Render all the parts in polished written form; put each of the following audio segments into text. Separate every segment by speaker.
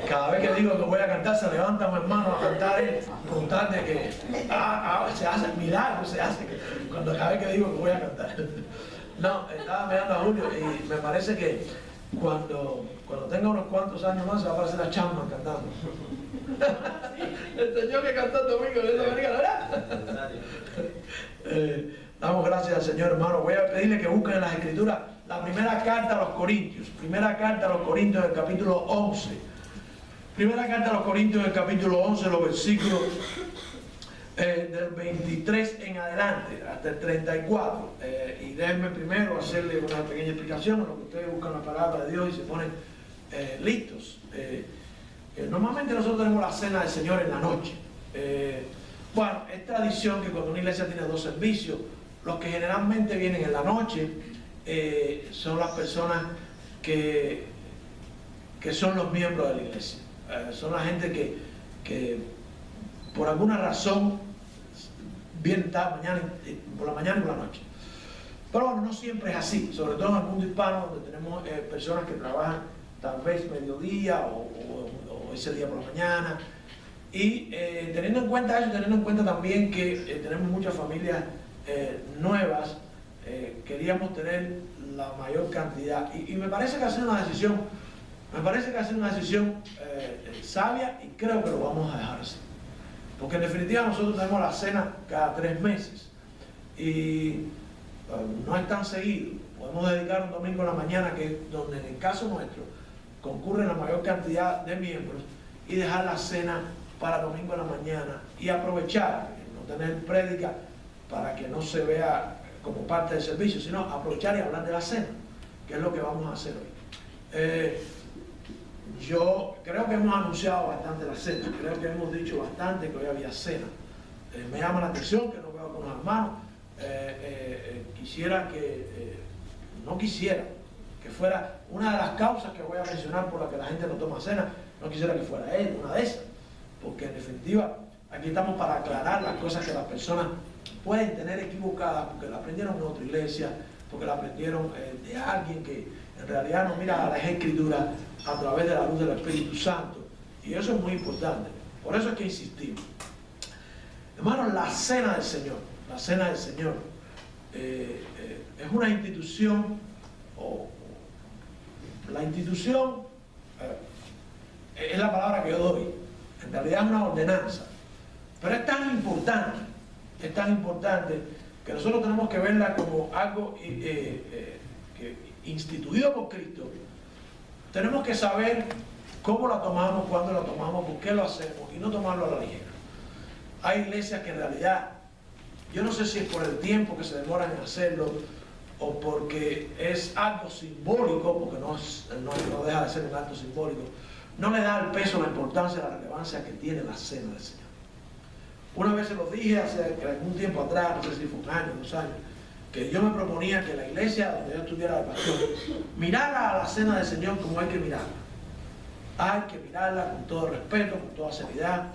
Speaker 1: Cada vez que digo que voy a cantar, se levantan mis hermanos a cantar con tal de que se hace milagro, se hace cuando cada vez que digo que voy a cantar. No, estaba mirando a Julio y me parece que cuando tenga unos cuantos años más se va a aparecer a Chapman cantando. El señor que cantó el domingo de la América, ¿verdad? Damos gracias al Señor, hermano. Voy a pedirle que busquen en las Escrituras la primera carta a los Corintios. Primera carta a los Corintios del capítulo 11. Primera carta a los Corintios del capítulo 11, los versículos del 23 en adelante, hasta el 34. Y déjenme primero hacerle una pequeña explicación, en lo que ustedes buscan la palabra de Dios y se ponen listos. Normalmente nosotros tenemos la cena del Señor en la noche. Bueno, es tradición que cuando una iglesia tiene dos servicios, los que generalmente vienen en la noche son las personas que son los miembros de la iglesia. Son la gente que por alguna razón vienen por la mañana y por la noche. Pero bueno, no siempre es así, sobre todo en el mundo hispano, donde tenemos personas que trabajan tal vez mediodía o ese día por la mañana. Y teniendo en cuenta eso, teniendo en cuenta también que tenemos muchas familias nuevas, queríamos tener la mayor cantidad. Y me parece que ha sido una decisión, sabia, y creo que lo vamos a dejar así. Porque en definitiva nosotros tenemos la cena cada 3 meses. Y no es tan seguido. Podemos dedicar un domingo en la mañana, que es donde en el caso nuestro concurre la mayor cantidad de miembros, y dejar la cena para domingo en la mañana y aprovechar, no tener prédica para que no se vea como parte del servicio, sino aprovechar y hablar de la cena, que es lo que vamos a hacer hoy. Yo creo que hemos anunciado bastante la cena, creo que hemos dicho bastante que hoy había cena. Me llama la atención que no veo con los hermanos. Quisiera no quisiera que fuera una de las causas que voy a mencionar por la que la gente no toma cena, no quisiera que fuera él, una de esas, porque en definitiva aquí estamos para aclarar las cosas que las personas pueden tener equivocadas, porque la aprendieron en otra iglesia, porque la aprendieron de alguien que en realidad no mira a las Escrituras a través de la luz del Espíritu Santo, y eso es muy importante. Por eso es que insistimos. Hermanos, la cena del Señor, es una institución, la institución es la palabra que yo doy, en realidad es una ordenanza, pero es tan importante que nosotros tenemos que verla como algo instituido por Cristo. Tenemos que saber cómo la tomamos, cuándo la tomamos, por qué lo hacemos, y no tomarlo a la ligera. Hay iglesias que en realidad, yo no sé si es por el tiempo que se demoran en hacerlo, o porque es algo simbólico, porque no deja de ser un acto simbólico, no le da el peso, la importancia, la relevancia que tiene la cena del Señor. Una vez se lo dije hace algún tiempo atrás, no sé si fue 1 año, 2 años, que yo me proponía que la iglesia donde yo estuviera de pastor mirara a la cena del Señor como hay que mirarla. Hay que mirarla con todo respeto, con toda seriedad,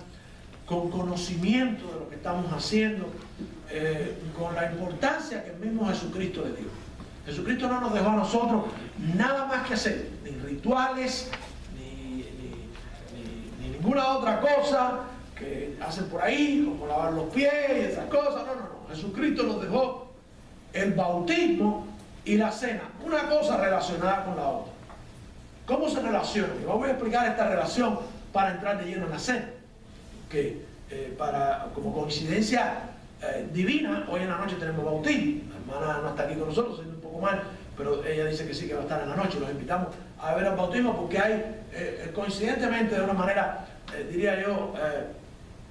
Speaker 1: con conocimiento de lo que estamos haciendo, con la importancia que el mismo Jesucristo le dio. Jesucristo no nos dejó a nosotros nada más que hacer, ni rituales, ni ninguna otra cosa que hacen por ahí, como lavar los pies y esas cosas. No. Jesucristo nos dejó el bautismo y la cena, una cosa relacionada con la otra. ¿Cómo se relaciona? Yo voy a explicar esta relación para entrar de lleno en la cena. Que como coincidencia divina, hoy en la noche tenemos bautismo. La hermana no está aquí con nosotros, siendo un poco mal, pero ella dice que sí, que va a estar en la noche. Los invitamos a ver el bautismo porque hay, coincidentemente, de una manera, diría yo,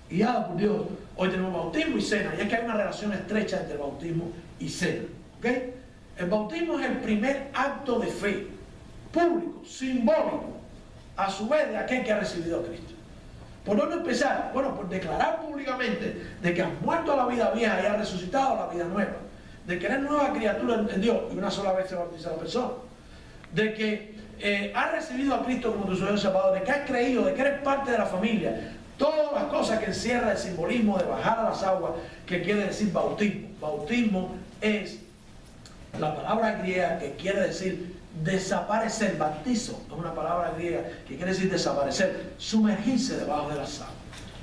Speaker 1: guiada por Dios, hoy tenemos bautismo y cena. Y es que hay una relación estrecha entre el bautismo y cena. ¿Okay? El bautismo es el primer acto de fe, público, simbólico, a su vez de aquel que ha recibido a Cristo. ¿Por dónde empezar? Bueno, por declarar públicamente de que has muerto a la vida vieja y has resucitado a la vida nueva. De que eres nueva criatura en Dios, y una sola vez se bautiza la persona. De que has recibido a Cristo como tu Señor y Salvador, de que has creído, de que eres parte de la familia. Todas las cosas que encierra el simbolismo de bajar a las aguas, que quiere decir bautismo. Bautismo es la palabra griega que quiere decir desaparecer. Bautizo es una palabra griega que quiere decir desaparecer, sumergirse debajo de las aguas.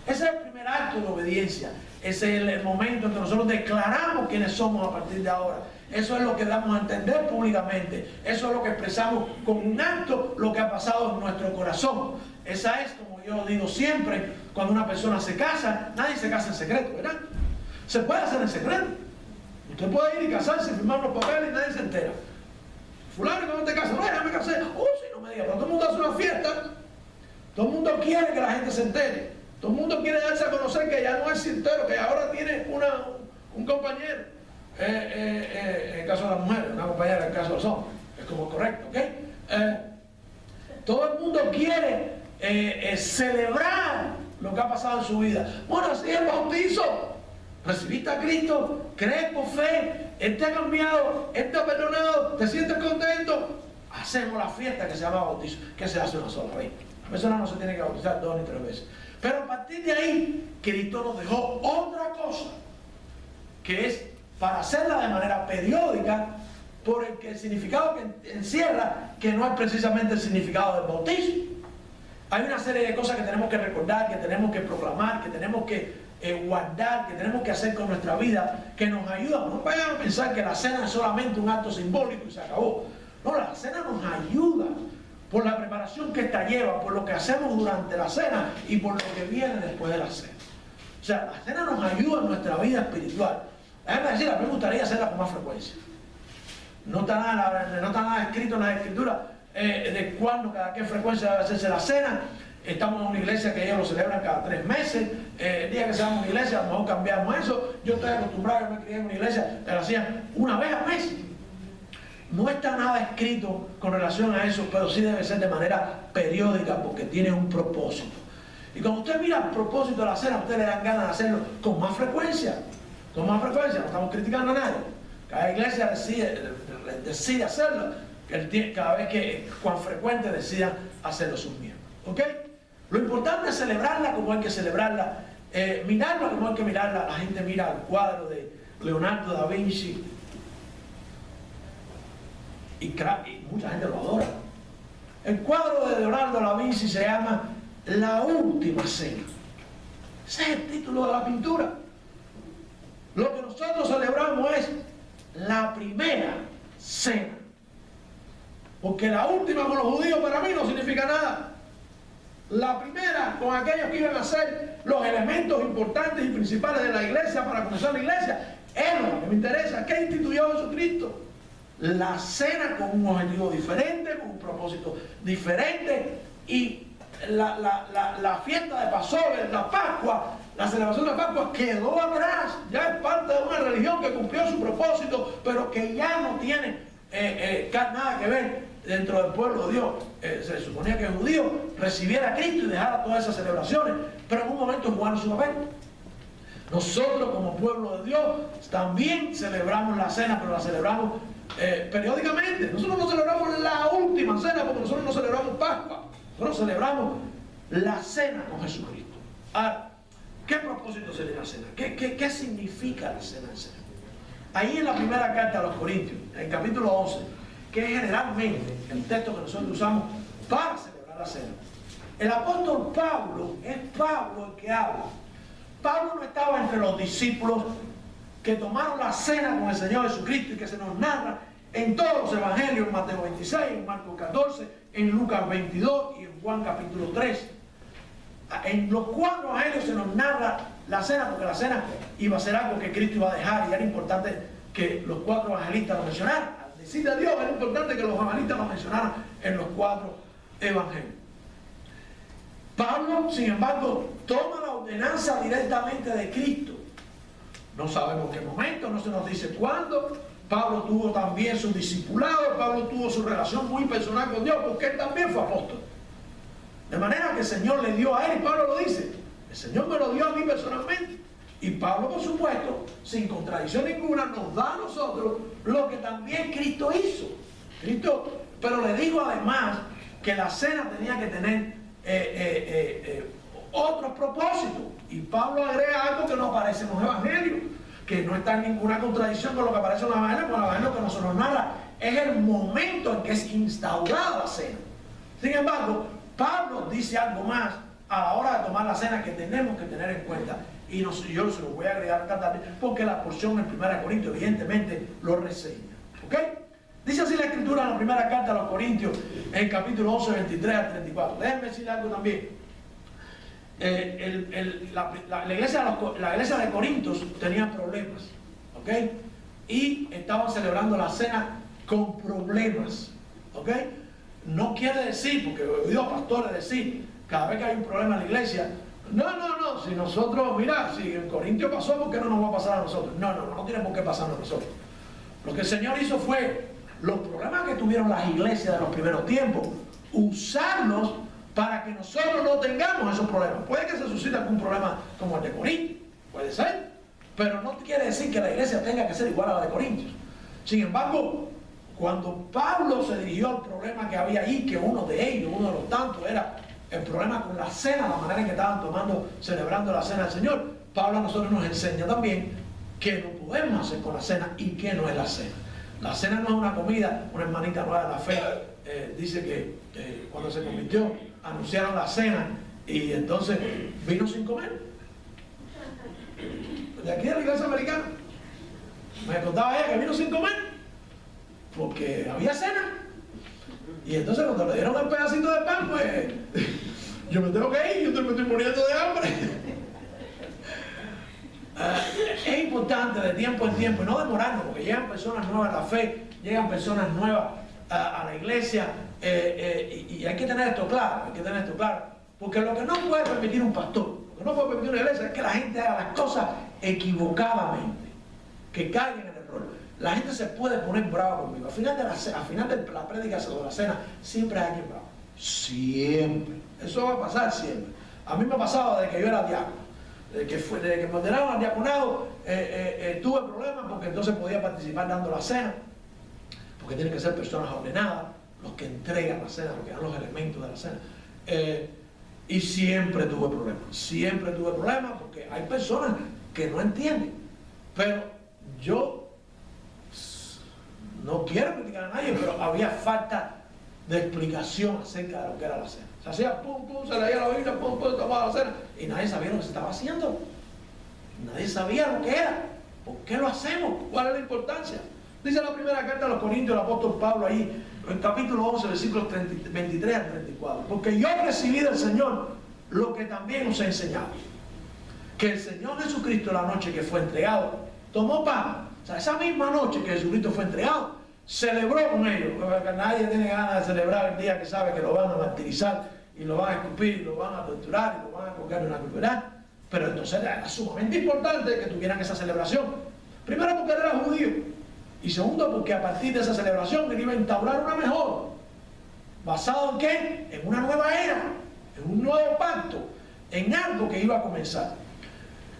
Speaker 1: Ese es el primer acto de obediencia. Ese es el momento en que nosotros declaramos quiénes somos a partir de ahora. Eso es lo que damos a entender públicamente. Eso es lo que expresamos con un acto, lo que ha pasado en nuestro corazón. Esa es, como yo digo siempre, cuando una persona se casa, nadie se casa en secreto, ¿verdad? Se puede hacer en secreto. Usted puede ir y casarse, firmar los papeles y nadie se entera. Fulano, ¿cuándo te casas? No, ya me casé. Sí, no me diga, pero todo el mundo hace una fiesta. Todo el mundo quiere que la gente se entere. Todo el mundo quiere darse a conocer que ya no es soltero, que ahora tiene un compañero. En el caso de las mujeres, una compañera en el caso de los hombres. Es como correcto, ¿ok? Todo el mundo quiere celebrar lo que ha pasado en su vida. Bueno, así es el bautizo. Recibiste a Cristo, crees por fe, Él te ha cambiado, Él te ha perdonado, te sientes contento. Hacemos la fiesta que se llama bautizo, que se hace una sola vez. La persona no se tiene que bautizar 2 ni 3 veces. Pero a partir de ahí, Cristo nos dejó otra cosa, que es para hacerla de manera periódica, por el significado que encierra, que no es precisamente el significado del bautismo. Hay una serie de cosas que tenemos que recordar, que tenemos que proclamar, que tenemos que guardar, que tenemos que hacer con nuestra vida, que nos ayudan. No vayan a pensar que la cena es solamente un acto simbólico y se acabó. No, la cena nos ayuda por la preparación que esta lleva, por lo que hacemos durante la cena y por lo que viene después de la cena. O sea, la cena nos ayuda en nuestra vida espiritual. Déjame decir, a mí me gustaría hacerla con más frecuencia. No está nada escrito en las escrituras de cuándo, cada qué frecuencia debe hacerse la cena. Estamos en una iglesia que ellos lo celebran cada 3 meses. El día que seamos una iglesia, a lo mejor cambiamos eso. Yo estoy acostumbrado, yo me crié en una iglesia, que lo hacían una vez al mes. No está nada escrito con relación a eso, pero sí debe ser de manera periódica porque tiene un propósito. Y cuando usted mira el propósito de la cena, a usted le dan ganas de hacerlo con más frecuencia. Con más frecuencia, no estamos criticando a nadie. Cada iglesia decide hacerlo, cada vez que, cuán frecuente decidan hacerlo sus miembros. ¿Ok? Lo importante es celebrarla como hay que celebrarla, mirarla como hay que mirarla. La gente mira el cuadro de Leonardo da Vinci y mucha gente lo adora. El cuadro de Leonardo da Vinci se llama La Última Cena. Ese es el título de la pintura. Lo que nosotros celebramos es la primera cena. Porque la última con los judíos para mí no significa nada. La primera con aquellos que iban a ser los elementos importantes y principales de la iglesia para comenzar la iglesia. Es lo que me interesa. ¿Qué instituyó Jesucristo? La cena con un objetivo diferente, con un propósito diferente. Y la fiesta de Passover, la Pascua, la celebración de Pascua quedó atrás. Ya es parte de una religión que cumplió su propósito, pero que ya no tiene nada que ver dentro del pueblo de Dios. Se suponía que el judío recibiera a Cristo y dejara todas esas celebraciones, pero en un momento jugaron su papel. Nosotros como pueblo de Dios también celebramos la cena, pero la celebramos periódicamente. Nosotros no celebramos la última cena porque nosotros no celebramos Pascua. Nosotros celebramos la cena con Jesucristo. Ahora, ¿qué propósito se le da a la cena? ¿Qué significa la cena del Señor? Ahí en la primera carta a los Corintios, en el capítulo 11, que es generalmente el texto que nosotros usamos para celebrar la cena, el apóstol Pablo es Pablo el que habla. Pablo no estaba entre los discípulos que tomaron la cena con el Señor Jesucristo y que se nos narra en todos los evangelios, en Mateo 26, en Marcos 14, en Lucas 22 y en Juan capítulo 3. En los 4 evangelios se nos narra la cena, porque la cena iba a ser algo que Cristo iba a dejar y era importante que los 4 evangelistas lo mencionaran. Al decir de Dios era importante que los evangelistas lo mencionaran en los 4 evangelios. Pablo, sin embargo, toma la ordenanza directamente de Cristo. No sabemos qué momento, no se nos dice cuándo. Pablo tuvo también su discipulado, Pablo tuvo su relación muy personal con Dios, porque él también fue apóstol. De manera que el Señor le dio a él, y Pablo lo dice, el Señor me lo dio a mí personalmente. Y Pablo, por supuesto, sin contradicción ninguna, nos da a nosotros lo que también Cristo hizo. Pero le digo además que la cena tenía que tener otros propósitos. Y Pablo agrega algo que no aparece en los evangelios, que no está en ninguna contradicción con lo que aparece en los evangelios, con el evangelio que nos narra es el momento en que es instaurada la cena. Sin embargo, Pablo dice algo más a la hora de tomar la cena que tenemos que tener en cuenta. Y yo se lo voy a agregar esta tarde porque la porción en 1 Corintios evidentemente lo reseña. ¿Ok? Dice así la Escritura en la primera carta a los Corintios, en el capítulo 11, 23 al 34. Déjenme decir algo también. La iglesia de Corintios tenía problemas. ¿Ok? Y estaban celebrando la cena con problemas. ¿Ok? No quiere decir, porque he oído a pastores decir, cada vez que hay un problema en la iglesia, no, si nosotros, mira, si en Corintio pasó, ¿por qué no nos va a pasar a nosotros? No tiene por qué pasarnos a nosotros. Lo que el Señor hizo fue, los problemas que tuvieron las iglesias de los primeros tiempos, usarlos para que nosotros no tengamos esos problemas. Puede que se suscite algún problema como el de Corintio, puede ser, pero no quiere decir que la iglesia tenga que ser igual a la de Corintios. Sin embargo, cuando Pablo se dirigió al problema que había ahí, que uno de los tantos, era el problema con la cena, la manera en que estaban celebrando la cena del Señor, Pablo a nosotros nos enseña también qué no podemos hacer con la cena y qué no es la cena. La cena no es una comida. Una hermanita nueva de la fe dice que cuando se convirtió, anunciaron la cena y entonces vino sin comer. De aquí de la iglesia americana. Me contaba ella que vino sin comer porque había cena. Y entonces cuando le dieron el pedacito de pan, pues yo me tengo que ir, yo me estoy muriendo de hambre. Es importante de tiempo en tiempo y no demorarnos, porque llegan personas nuevas a la fe, llegan personas nuevas a la iglesia, y hay que tener esto claro, porque lo que no puede permitir un pastor, lo que no puede permitir una iglesia es que la gente haga las cosas equivocadamente, que caigan en el error. La gente se puede poner brava conmigo. Al final de la prédica de la cena, siempre hay alguien bravo. Siempre. Eso va a pasar siempre. A mí me ha pasado desde que yo era diácono. Desde que me ordenaron al diaconado, tuve problemas porque entonces podía participar dando la cena. Porque tienen que ser personas ordenadas, los que entregan la cena, los que dan los elementos de la cena. Y siempre tuve problemas porque hay personas que no entienden. Pero yo no quiero criticar a nadie, pero había falta de explicación acerca de lo que era la cena. Se hacía pum, se leía la Biblia, pum, tomaba la cena y nadie sabía lo que se estaba haciendo. Nadie sabía lo que era. ¿Por qué lo hacemos? ¿Cuál es la importancia? Dice la primera carta a los Corintios, el apóstol Pablo ahí, en capítulo 11, versículos 23 al 34. Porque yo recibí del Señor lo que también os he enseñado. Que el Señor Jesucristo, la noche que fue entregado, tomó pan. O sea, esa misma noche que Jesucristo fue entregado, celebró con ellos. Nadie tiene ganas de celebrar el día que sabe que lo van a martirizar y lo van a escupir, y lo van a torturar y lo van a colgar en una cruz. Pero entonces era sumamente importante que tuvieran esa celebración. Primero porque él era judío y segundo porque a partir de esa celebración él iba a instaurar una mejor. ¿Basado en qué? En una nueva era, en un nuevo pacto, en algo que iba a comenzar.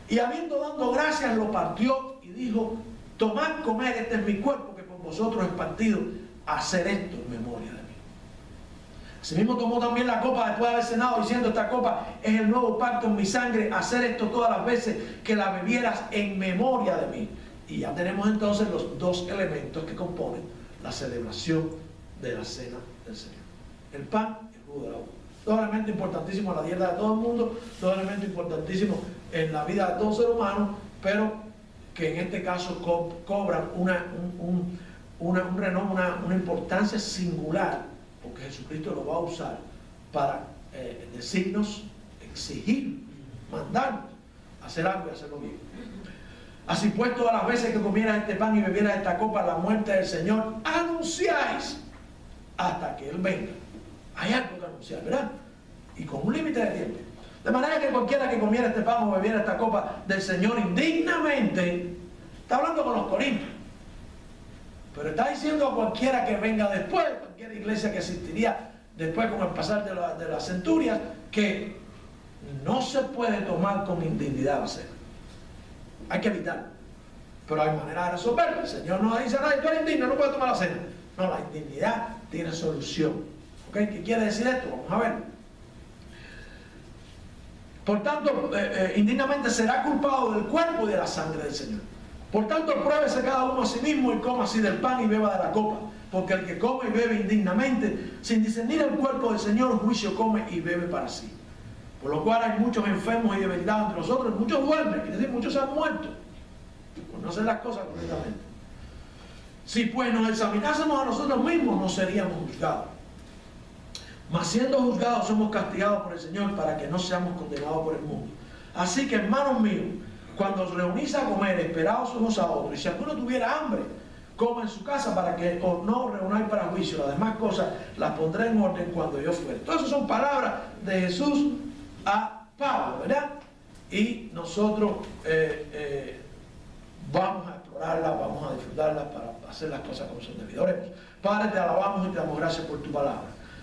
Speaker 1: Y habiendo dado gracias lo partió y dijo: tomad, comed, este es mi cuerpo que por vosotros es partido, hacer esto en memoria de mí. Asimismo tomó también la copa después de haber cenado, diciendo: esta copa es el nuevo pacto en mi sangre, hacer esto todas las veces que la bebieras en memoria de mí. Y ya tenemos entonces los dos elementos que componen la celebración de la cena del Señor: el pan y el jugo de la uva. Dos elementos importantísimos en la dieta de todo el mundo, dos elementos importantísimos en la vida de todo ser humano, pero que en este caso cobran un renombre, una importancia singular, porque Jesucristo lo va a usar para decirnos, exigir, mandarnos hacer algo y hacerlo bien. Así pues, todas las veces que comieras este pan y bebieras esta copa, la muerte del Señor anunciáis hasta que Él venga. Hay algo que anunciar, ¿verdad? Y con un límite de tiempo. De manera que cualquiera que comiera este pan o bebiera esta copa del Señor indignamente, está hablando con los corintios, pero está diciendo a cualquiera que venga después, cualquier iglesia que existiría después con el pasar de las centurias, que no se puede tomar con indignidad la cena. Hay que evitarlo. Pero hay manera de resolverlo. El Señor no dice a nadie: tú eres indigno, no puedes tomar la cena. No, la indignidad tiene solución. ¿Ok? ¿Qué quiere decir esto? Vamos a ver. Por tanto, indignamente será culpado del cuerpo y de la sangre del Señor. Por tanto, pruébese cada uno a sí mismo y coma así del pan y beba de la copa. porque el que come y bebe indignamente, sin discernir el cuerpo del Señor, juicio come y bebe para sí. Por lo cual hay muchos enfermos y debilitados entre nosotros, muchos duermen, es decir, muchos se han muerto por no hacer las cosas correctamente. Si pues nos examinásemos a nosotros mismos, no seríamos juzgados. Mas siendo juzgados, somos castigados por el Señor para que no seamos condenados por el mundo. Así que, hermanos míos, cuando os reunís a comer, esperaos unos a otros. Y si alguno tuviera hambre, coma en su casa para que os no os reunáis para juicio. Las demás cosas las pondré en orden cuando yo fuere. Todas esas son palabras de Jesús a Pablo, ¿verdad? Y nosotros vamos a explorarlas, vamos a disfrutarlas para hacer las cosas como son debidas. Oremos. Padre, te alabamos y te damos gracias por tu palabra.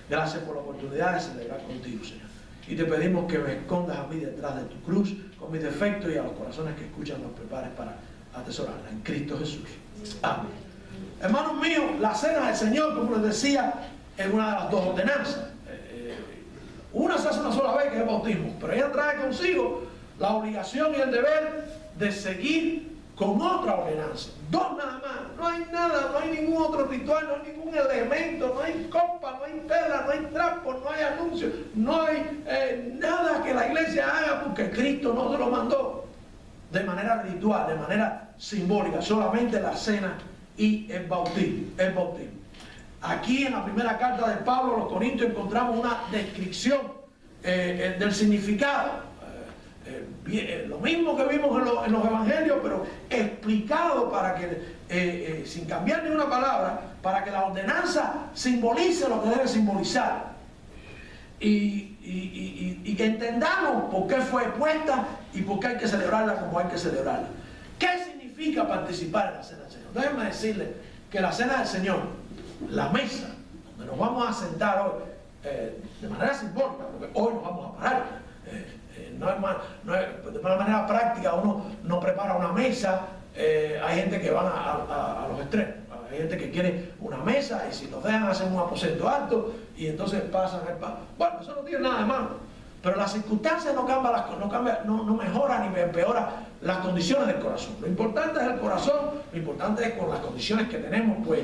Speaker 1: Gracias por la oportunidad de celebrar contigo, Señor. Y te pedimos que me escondas a mí detrás de tu cruz, con mis defectos, y a los corazones que escuchan los prepares para atesorarla. En Cristo Jesús. Amén. Hermanos míos, la cena del Señor, como les decía, es una de las dos ordenanzas. Una se hace una sola vez, que es el bautismo, pero ella trae consigo la obligación y el deber de seguir con otra ordenanza. Dos nada más. No hay nada, no hay ningún otro ritual, no hay ningún elemento, no hay copa, no hay tela, no hay trapo, no hay anuncio, no hay nada que la iglesia haga porque Cristo no se lo mandó de manera ritual, de manera simbólica, solamente la cena y el bautismo. Aquí en la primera carta de Pablo a los Corintios encontramos una descripción del significado. Lo mismo que vimos en los evangelios, pero explicado para que, sin cambiar ni una palabra, para que la ordenanza simbolice lo que debe simbolizar. Y que entendamos por qué fue puesta y por qué hay que celebrarla como hay que celebrarla. ¿Qué significa participar en la cena del Señor? Déjenme decirles que la cena del Señor, la mesa donde nos vamos a sentar hoy, de manera simbólica, porque hoy nos vamos a parar, de una manera práctica uno no prepara una mesa. Hay gente que van a los extremos, hay gente que quiere una mesa y si los dejan hacen un aposento alto y entonces pasan el pan. Bueno, eso no tiene nada de malo, pero las circunstancias no mejoran ni empeoran las condiciones del corazón. Lo importante es el corazón, lo importante es con las condiciones que tenemos, pues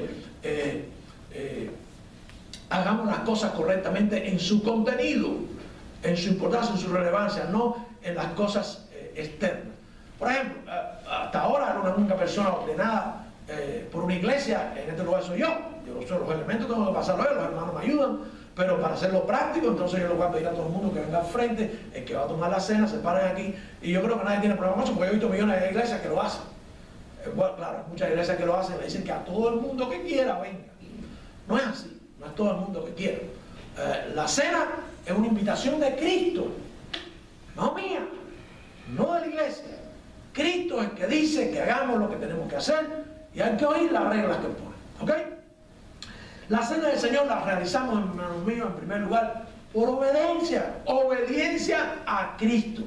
Speaker 1: hagamos las cosas correctamente en su contenido, en su importancia, en su relevancia, no en las cosas externas. Por ejemplo, hasta ahora era una única persona ordenada por una iglesia. En este lugar soy yo soy los elementos, tengo que pasarlo a los hermanos me ayudan, pero para hacerlo práctico, entonces yo le voy a pedir a todo el mundo que venga al frente, el que va a tomar la cena, se paren aquí, y yo creo que nadie tiene problema con eso, porque yo he visto millones de iglesias que lo hacen. Bueno, claro, hay muchas iglesias que lo hacen, le dicen que a todo el mundo que quiera venga. No es así, no es todo el mundo que quiera. La cena es una invitación de Cristo, no mía, no de la iglesia. Cristo es el que dice que hagamos lo que tenemos que hacer y hay que oír las reglas que pone. ¿Ok? La cena del Señor la realizamos, hermanos míos, en primer lugar, por obediencia a Cristo.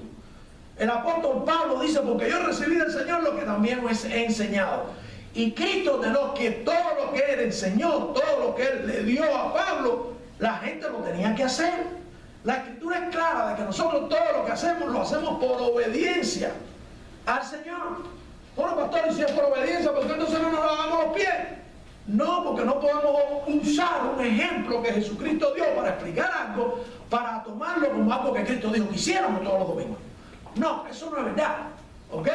Speaker 1: El apóstol Pablo dice, porque yo recibí del Señor lo que también os he enseñado. Y Cristo ordenó que todo lo que Él enseñó, todo lo que Él le dio a Pablo, la gente lo tenía que hacer. La Escritura es clara de que nosotros todo lo que hacemos, lo hacemos por obediencia al Señor. Bueno, pastor, y si es por obediencia, ¿por qué entonces no nos lavamos los pies? No, porque no podemos usar un ejemplo que Jesucristo dio para explicar algo, para tomarlo como algo que Cristo dijo que hiciéramos todos los domingos. No, eso no es verdad. ¿Ok?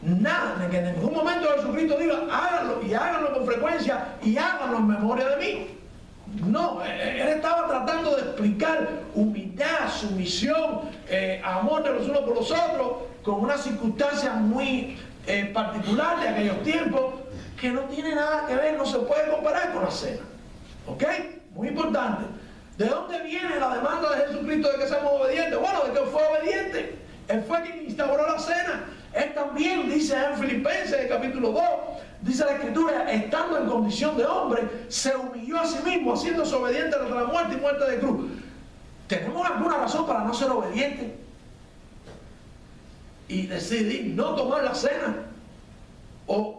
Speaker 1: Nada, de que en ningún momento Jesucristo diga, háganlo, y háganlo con frecuencia, y háganlo en memoria de mí. No, Él estaba tratando de explicar humildad, sumisión, amor de los unos por los otros, con una circunstancia muy particular de aquellos tiempos, que no tiene nada que ver, no se puede comparar con la cena. ¿Ok? Muy importante. ¿De dónde viene la demanda de Jesucristo de que seamos obedientes? Bueno, de que fue obediente. Él fue quien instauró la cena. Él también, dice en Filipenses, en el capítulo 2, dice la Escritura, estando en condición de hombre, se humilló a sí mismo, haciéndose obediente hasta la muerte y muerte de cruz. ¿Tenemos alguna razón para no ser obedientes? Y decidir no tomar la cena, o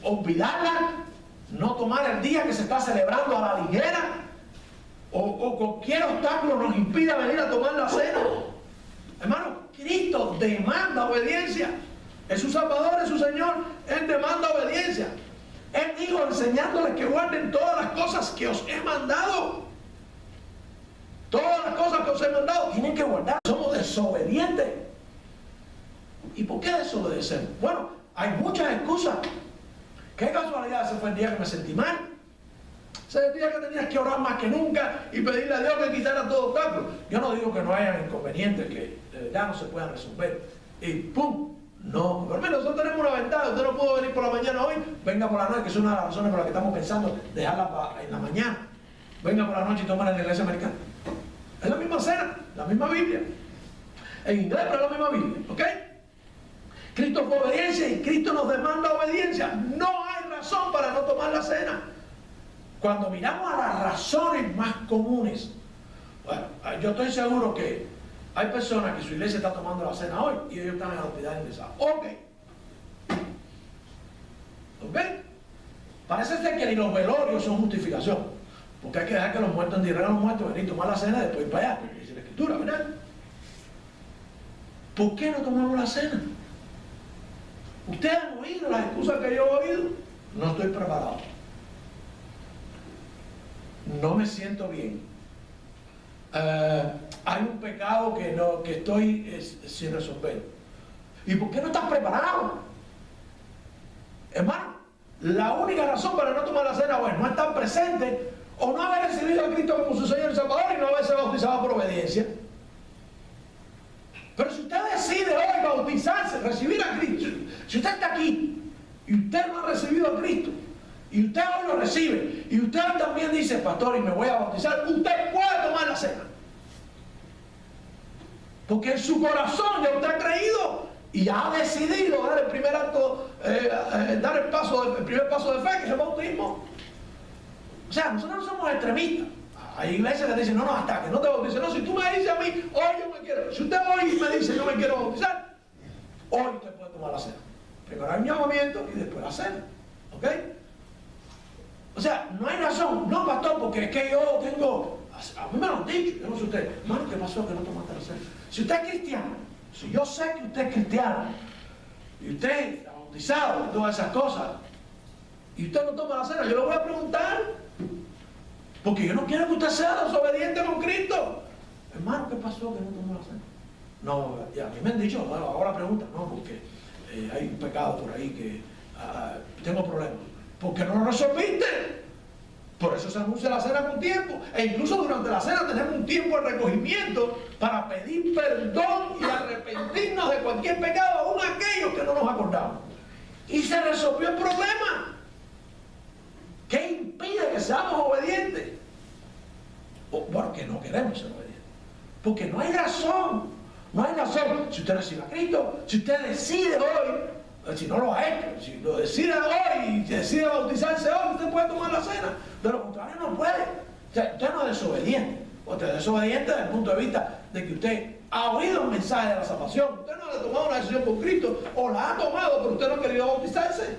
Speaker 1: olvidarla, no tomar el día que se está celebrando a la ligera, o cualquier obstáculo nos impida venir a tomar la cena. Hermano, Cristo demanda obediencia. Es su Salvador, es su Señor. Él demanda obediencia. Él dijo, enseñándoles que guarden todas las cosas que os he mandado. Todas las cosas que os he mandado tienen que guardar. Somos desobedientes. ¿Y por qué desobedecemos? Bueno, hay muchas excusas. Qué casualidad, ese fue el día que me sentí mal. Ese es el día que tenías que orar más que nunca y pedirle a Dios que quitara todo cálculo. Yo no digo que no haya inconvenientes que de verdad no se puedan resolver. Y ¡pum! No, pero nosotros tenemos una ventaja. Usted no pudo venir por la mañana hoy, venga por la noche, que es una de las razones por las que estamos pensando dejarla en la mañana. Venga por la noche y tómala en la iglesia americana. Es la misma cena, la misma Biblia. En inglés, pero es la misma Biblia, ¿ok? Cristo fue obediencia y Cristo nos demanda obediencia. No hay razón para no tomar la cena. Cuando miramos a las razones más comunes, bueno, yo estoy seguro que hay personas que su iglesia está tomando la cena hoy y ellos están en la hospital ingresados. Ok. ¿Ok? Parece ser que ni los velorios son justificación. Porque hay que dejar que los muertos entierren a los muertos, venir a tomar la cena y después ir para allá. Dice la Escritura, ¿verdad? ¿Por qué no tomamos la cena? ¿Ustedes han oído las excusas que yo he oído? No estoy preparado. No me siento bien. Hay un pecado que estoy sin resolver. ¿Y por qué no estás preparado? Hermano, la única razón para no tomar la cena es no estar presente o no haber recibido a Cristo como su Señor y Salvador y no haberse bautizado por obediencia. Pero si usted decide hoy bautizarse, recibir a Cristo, si usted está aquí y usted no ha recibido a Cristo, y usted hoy lo recibe, y usted también dice, pastor, y me voy a bautizar, usted puede tomar la cena. Porque en su corazón ya usted ha creído y ha decidido dar el primer acto, dar el primer paso de fe, que es el bautismo. O sea, nosotros no somos extremistas. Hay iglesias que dicen, no, hasta que no te bautices. No, si tú me dices a mí, hoy yo me quiero. Si usted hoy me dice, yo me quiero bautizar, hoy usted puede tomar la cena. Primero hay un llamamiento y después la cena. ¿Ok? O sea, no hay razón. No, pastor, porque es que yo tengo... A mí me lo han dicho, yo no sé usted. Hermano, ¿qué pasó que no tomaste la cena? Si usted es cristiano, si yo sé que usted es cristiano, y usted está bautizado y todas esas cosas, y usted no toma la cena, yo le voy a preguntar, porque yo no quiero que usted sea desobediente con Cristo. Hermano, ¿qué pasó que no tomó la cena? No, ya, a mí me han dicho, bueno, ahora pregunta, no, porque hay un pecado por ahí que tengo problemas. ¿Por qué no lo resolviste? Por eso se anuncia la cena con tiempo. E incluso durante la cena tenemos un tiempo de recogimiento para pedir perdón y arrepentirnos de cualquier pecado, aún aquellos que no nos acordamos. Y se resolvió el problema. ¿Qué impide que seamos obedientes? Bueno, que no queremos ser obedientes. Porque no hay razón. No hay razón. Si usted recibe a Cristo, si usted decide hoy, si no lo ha hecho, si lo decide hoy y decide bautizarse hoy, usted puede tomar la cena. De lo contrario, no puede. Usted no es desobediente. Usted es desobediente desde el punto de vista de que usted ha oído el mensaje de la salvación. Usted no le ha tomado una decisión por Cristo, o la ha tomado, pero usted no ha querido bautizarse.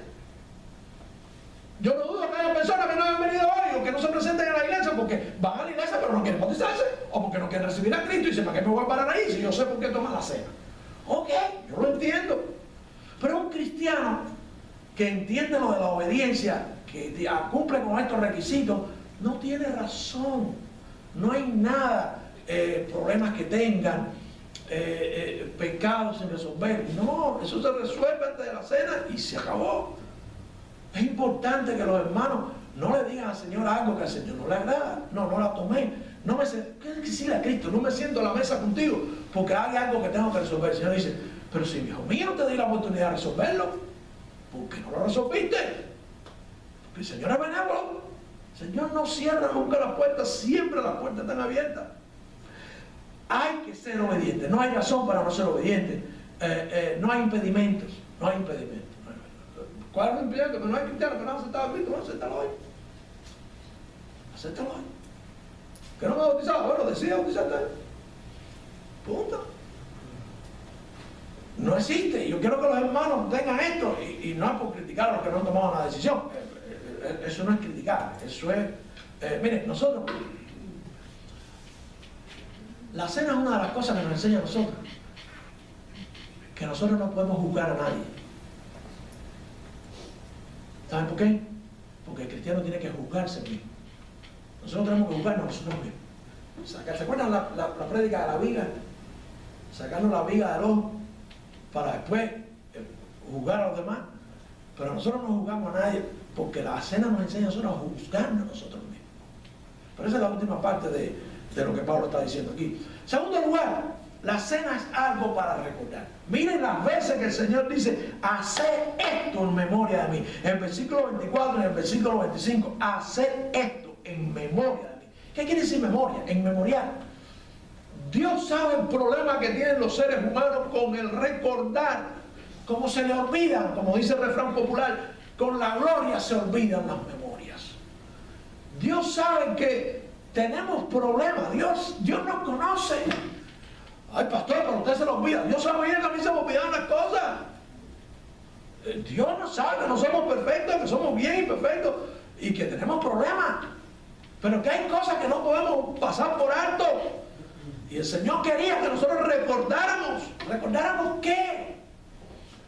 Speaker 1: Yo no dudo que haya personas que no han venido hoy o que no se presenten en la iglesia porque van a la iglesia pero no quieren bautizarse, o porque no quieren recibir a Cristo y dicen, ¿para qué me voy a parar ahí si yo sé por qué tomar la cena? Ok, yo lo entiendo. Pero un cristiano que entiende lo de la obediencia, que cumple con estos requisitos, no tiene razón. No hay nada, problemas que tengan, pecados sin resolver. No, eso se resuelve antes de la cena y se acabó. Es importante que los hermanos no le digan al Señor algo que al Señor no le agrada. No, no la tomé. No me ¿qué decirle a Cristo? No me siento a la mesa contigo porque hay algo que tengo que resolver. El Señor dice, pero si mi hijo mío te di la oportunidad de resolverlo, ¿por qué no lo resolviste? Porque el Señor es benévolo. El Señor no cierra nunca las puertas, siempre las puertas están abiertas. Hay que ser obediente. No hay razón para no ser obediente. No hay impedimentos. No hay impedimentos. ¿Cuál es el impedimento? Que no hay cristianos que no han aceptado a Cristo. Bueno, acéptalo hoy. Acéptalo hoy. ¿Que no me ha bautizado? Bueno, decide bautizarte. Punto. No existe. Yo quiero que los hermanos tengan esto, y no es por criticar a los que no han tomado una decisión. Eso no es criticar. Eso es... miren, nosotros... La cena es una de las cosas que nos enseña a nosotros. Que nosotros no podemos juzgar a nadie. ¿Saben por qué? cristiano tiene que juzgarse mismo. Nosotros tenemos que juzgarnos a nosotros mismos. ¿Se acuerdan la prédica de la viga? Sacarnos la viga del ojo para después juzgar a los demás. Pero nosotros no juzgamos a nadie, porque la cena nos enseña a nosotros a juzgarnos a nosotros mismos. Pero esa es la última parte de lo que Pablo está diciendo aquí. Segundo lugar, la cena es algo para recordar. Miren las veces que el Señor dice, haced esto en memoria de mí. En el versículo 24 y en el versículo 25, haced esto en memoria de mí. ¿Qué quiere decir memoria? En memorial. Dios sabe el problema que tienen los seres humanos con el recordar. Como se le olvidan, como dice el refrán popular, con la gloria se olvidan las memorias. Dios sabe que tenemos problemas. Dios nos conoce. Ay, pastor, pero usted se lo olvida. Dios sabe bien que a mí se me olvidan las cosas. Dios no sabe que no somos perfectos, que somos bien imperfectos y que tenemos problemas. Pero que hay cosas que no podemos pasar por alto. Y el Señor quería que nosotros recordáramos. ¿Recordáramos qué?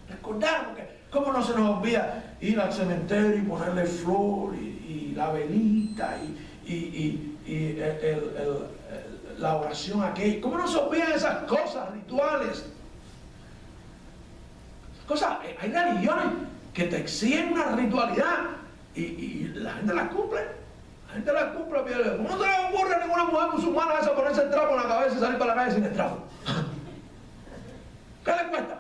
Speaker 1: Recordáramos que, ¿cómo no se nos olvida ir al cementerio y ponerle flor y la velita y la oración aquella? ¿Cómo no se olvidan esas cosas rituales? Hay religiones que te exigen una ritualidad y la gente las cumple. La gente las cumple. ¿Cómo no se le ocurre a ninguna mujer musulmana esa ponerse el trapo en la cabeza y salir para la calle sin el trapo? ¿Qué le cuesta?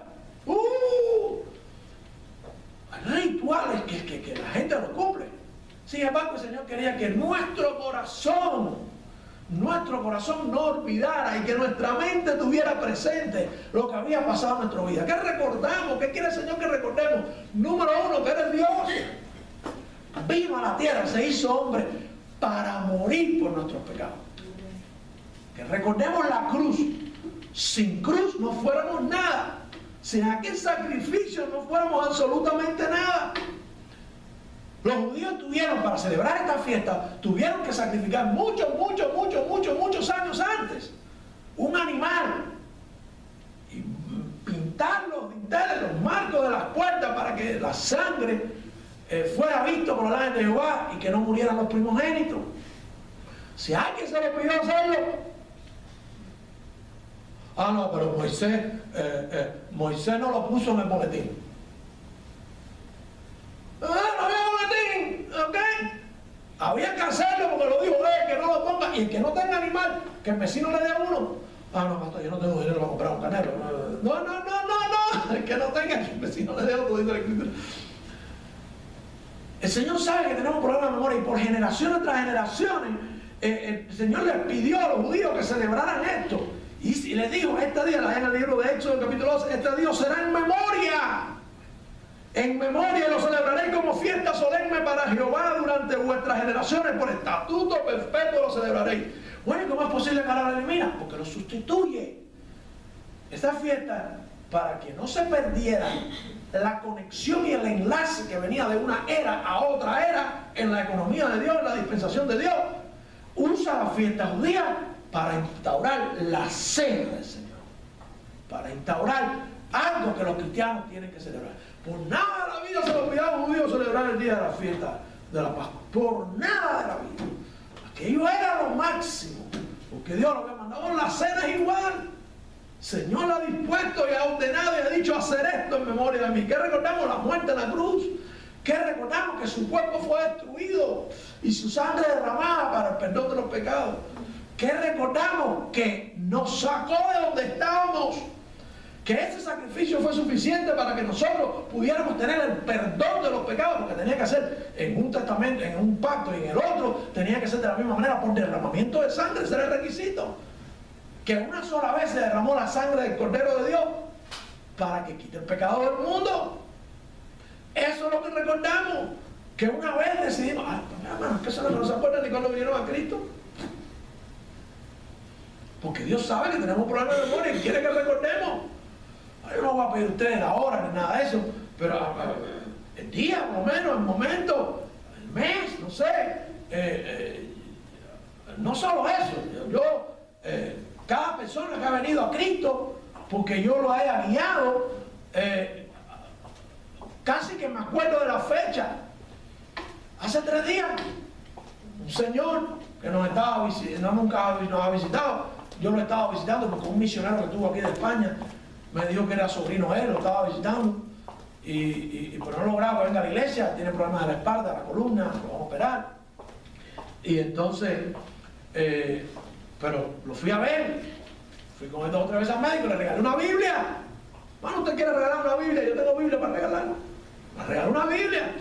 Speaker 1: Hay rituales que la gente lo cumple. Sin embargo, el Señor quería que nuestro corazón no olvidara y que nuestra mente tuviera presente lo que había pasado en nuestra vida. ¿Qué recordamos? ¿Qué quiere el Señor que recordemos? Número uno, que eres Dios. Vino a la tierra, se hizo hombre para morir por nuestros pecados. Que recordemos la cruz. Sin cruz no fuéramos nada. Sin aquel sacrificio no fuéramos absolutamente nada. Los judíos tuvieron, para celebrar esta fiesta, tuvieron que sacrificar muchos años antes un animal y pintar los dinteles, los marcos de las puertas para que la sangre fuera visto por el ángel de Jehová y que no murieran los primogénitos. Si alguien se le pidió hacerlo, no, pero Moisés no lo puso en el boletín. No había boletín, ¿ok? Había que hacerlo porque lo dijo él, que no lo ponga. Y el que no tenga animal, que el vecino le dé a uno. No, pastor, yo no tengo dinero para comprar un carnero. No. El que no tenga, que el vecino le dé a uno, dice la Escritura. El Señor sabe que tenemos problemas de memoria y por generaciones tras generaciones el Señor les pidió a los judíos que celebraran esto. Y les dijo, este día, en el libro de Éxodo, capítulo 12, este día será en memoria. En memoria lo celebraréis como fiesta solemne para Jehová durante vuestras generaciones. Por estatuto perpetuo lo celebraréis. Bueno, ¿y cómo es posible que ahora lo elimina? Porque lo sustituye. Esta fiesta, para que no se perdiera la conexión y el enlace que venía de una era a otra era en la economía de Dios, en la dispensación de Dios, usa la fiesta judía para instaurar la cena del Señor, para instaurar algo que los cristianos tienen que celebrar. Por nada de la vida se le olvidaba a un judío celebrar el día de la fiesta de la Pascua. Por nada de la vida. Aquello era lo máximo, porque Dios lo que mandaba. La cena es igual. Señor ha dispuesto y ha ordenado y ha dicho hacer esto en memoria de mí. ¿Qué recordamos? La muerte en la cruz. ¿Qué recordamos? Que su cuerpo fue destruido y su sangre derramada para el perdón de los pecados. ¿Qué recordamos? Que nos sacó de donde estábamos. Que ese sacrificio fue suficiente para que nosotros pudiéramos tener el perdón de los pecados, porque tenía que ser en un testamento, en un pacto y en el otro, tenía que ser de la misma manera por derramamiento de sangre, ese era el requisito. Que una sola vez se derramó la sangre del Cordero de Dios para que quite el pecado del mundo. Eso es lo que recordamos. Que una vez decidimos, hermano, que eso no se acuerdan ni cuando vinieron a Cristo. Porque Dios sabe que tenemos problemas de memoria y quiere que recordemos. Yo no voy a pedir a ustedes la hora ni nada de eso, pero el día, por lo menos, el momento, el mes, no sé. No solo eso. Cada persona que ha venido a Cristo, porque yo lo haya guiado, casi que me acuerdo de la fecha. Hace 3 días, un señor que nos nunca nos ha visitado, yo lo estaba visitando porque un misionero que estuvo aquí de España me dijo que era sobrino de él, lo estaba visitando, pero no lograba que venga a la iglesia, tiene problemas de la espalda, la columna, lo vamos a operar. Y entonces, pero lo fui a ver, fui con él 2 o 3 veces al médico, le regalé una Biblia. Bueno, usted quiere regalar una Biblia, yo tengo Biblia para regalar. Me regaló una Biblia.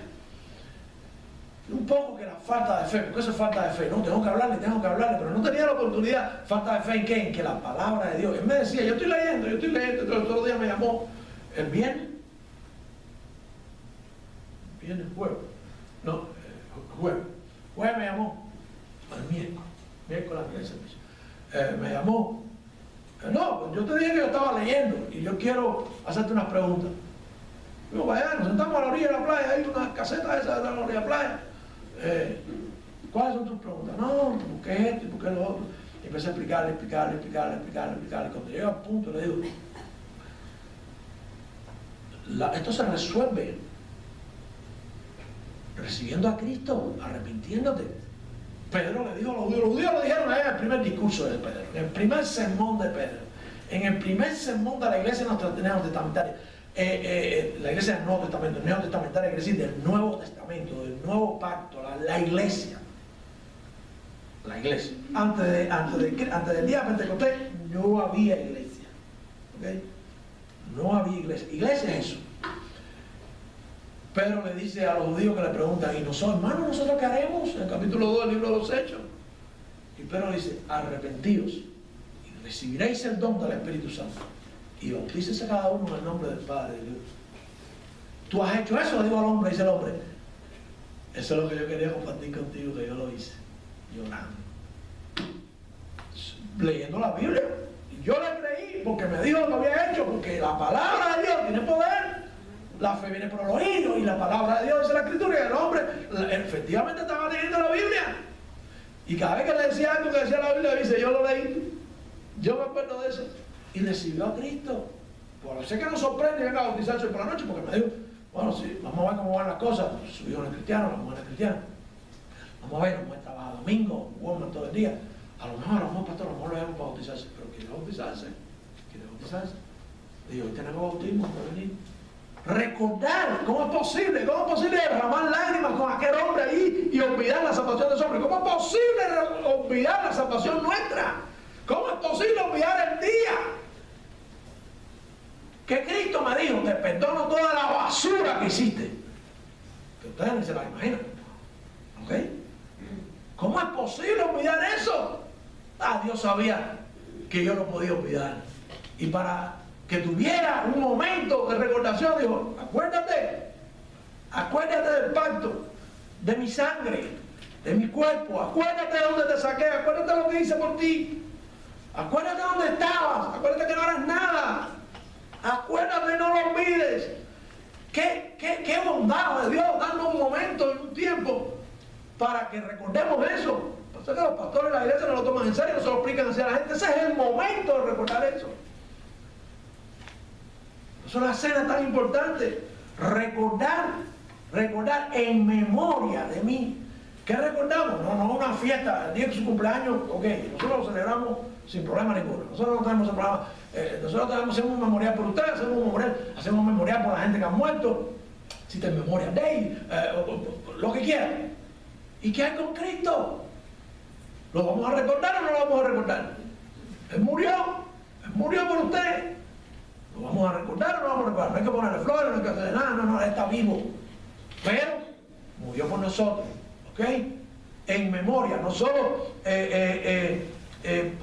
Speaker 1: Un poco que era falta de fe, porque eso es falta de fe. No, tengo que hablarle, pero no tenía la oportunidad. Falta de fe en qué? En que la palabra de Dios. Él me decía, yo estoy leyendo, todos los días me llamó el viernes, jueves me llamó, el miércoles el servicio, me llamó, no, pues yo te dije que yo estaba leyendo y yo quiero hacerte unas preguntas. Digo, vaya, nos sentamos a la orilla de la playa, hay unas casetas esas de la orilla de la playa. ¿Cuáles son tus preguntas? No, ¿por qué esto y por qué lo otro? Y empecé a explicarle. Y cuando llega al punto le digo, esto se resuelve recibiendo a Cristo, arrepintiéndote. Pedro le dijo a los judíos lo dijeron en el primer discurso de Pedro, en el primer sermón de Pedro, en el primer sermón de la iglesia neotestamentaria. La iglesia del Nuevo Testamento, neotestamentaria quiere decir del Nuevo Testamento, del Nuevo Pacto, la iglesia. La iglesia. Antes del día de Pentecostés no había iglesia. ¿Okay? No había iglesia. Iglesia es eso. Pedro le dice a los judíos que le preguntan, ¿y nosotros, hermanos, nosotros qué haremos? En el capítulo 2 del libro de los Hechos. Y Pedro dice, arrepentíos y recibiréis el don del Espíritu Santo. Y bautícese cada uno en el nombre del Padre de Dios. ¿Tú has hecho eso? Le digo al hombre, dice el hombre. Eso es lo que yo quería compartir contigo, que yo lo hice. Llorando. Leyendo la Biblia. Y yo le creí porque me dijo lo que había hecho, porque la palabra de Dios tiene poder. La fe viene por el oído y la palabra de Dios dice la Escritura, y el hombre efectivamente estaba leyendo la Biblia. Y cada vez que le decía algo que decía la Biblia, dice, yo lo leí. Yo me acuerdo de eso. Y recibió a Cristo. Por sé que nos sorprende venga a bautizarse hoy por la noche, porque me dijo, bueno, sí, vamos a ver cómo van las cosas. Su hijo no es cristiano, la mujer es cristiana. Vamos a ver, no trabaja domingo, Walmart todo el día. A lo mejor, pastor, a lo mejor lo dejamos para bautizarse. Pero quiere bautizarse. Digo, hoy tenemos bautismo para venir. Recordar, ¿cómo es posible derramar lágrimas con aquel hombre ahí y olvidar la salvación de ese hombre? ¿Cómo es posible olvidar la salvación nuestra? ¿Cómo es posible olvidar el día que Cristo me dijo, te perdono toda la basura que hiciste? Que ustedes ni se la imaginan. ¿Ok? ¿Cómo es posible olvidar eso? Dios sabía que yo no podía olvidar. Y para que tuviera un momento de recordación, dijo, acuérdate del pacto, de mi sangre, de mi cuerpo, acuérdate de dónde te saqué, acuérdate de lo que hice por ti, acuérdate de dónde estabas, acuérdate que no eras nada, acuérdate y no lo olvides. Qué bondad de Dios darnos un momento y un tiempo para que recordemos eso. Por eso que los pastores de la iglesia no lo toman en serio, no se lo explican así a la gente. Ese es el momento de recordar eso. Eso es la cena tan importante. Recordar en memoria de mí. ¿Qué recordamos? No una fiesta, el día de su cumpleaños, ok, nosotros lo celebramos sin problema ninguno. Nosotros no tenemos ese problema. Nosotros hacemos un memorial por ustedes, hacemos un memorial por la gente que ha muerto, si te Memorial Day, lo que quieran. ¿Y qué hay con Cristo? ¿Lo vamos a recordar o no lo vamos a recordar? Él murió por usted. ¿Lo vamos a recordar o no lo vamos a recordar? No hay que ponerle flores, no hay que hacer nada, no, él está vivo. Pero murió por nosotros, ¿ok? En memoria, no solo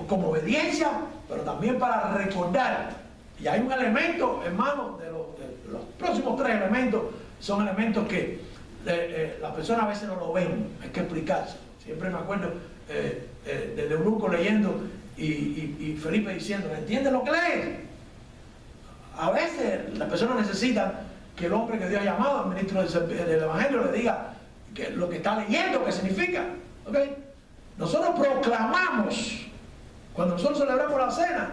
Speaker 1: como obediencia, pero también para recordar. Y hay un elemento, hermano, de los próximos 3 elementos, son elementos que las personas a veces no lo ven, hay que explicarse. Siempre me acuerdo de Eunuco leyendo y Felipe diciendo, ¿entiendes lo que lees? A veces las personas necesitan que el hombre que Dios ha llamado, el ministro del Evangelio, le diga que lo que está leyendo, qué significa. ¿Okay? Nosotros proclamamos, cuando nosotros celebramos la cena,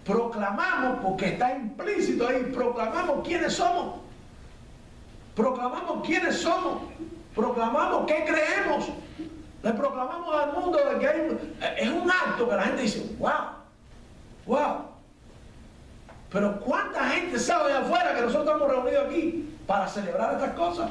Speaker 1: proclamamos, porque está implícito ahí, proclamamos quiénes somos. Proclamamos quiénes somos proclamamos qué creemos, le proclamamos al mundo de que es un acto que la gente dice, wow, wow. Pero ¿cuánta gente sabe de afuera que nosotros estamos reunidos aquí para celebrar estas cosas?